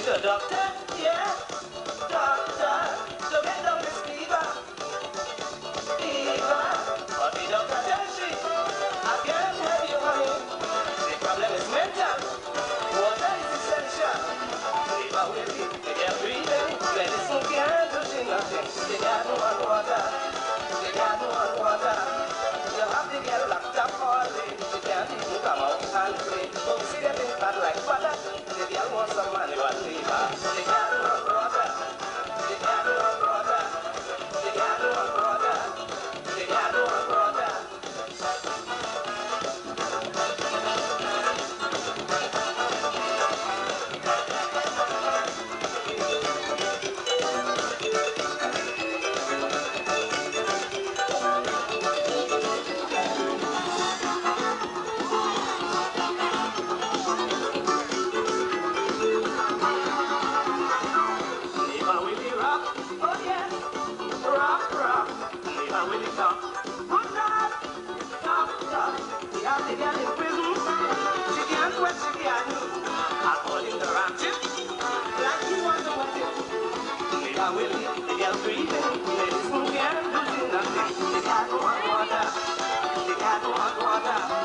the doctor, yeah, doctor, to get down this fever, fever. But the doctor tells she, I can't help you, honey. The problem is mental. Water is essential. Fever will be, they get breathing. Medicine can't do nothing. They got no one water. They got no one water. You have to get locked up all day. She can't even come out and play. Oh, see them in fat like butter. The girl wants some manual labor. They got no one water. They got no one water. They got no one water. They got no one water. Neighbor Willie rock, oh yes, rock, rock. Neighbor Willie talk, good talk, talk, talk. He have the girl in prison. She can't sweat, she can't do. According to Ratchet, like he wants to wet it. Neighbor Willie, the girl breathing. Medicine can't do nothing. They got no hot water. They got no hot water.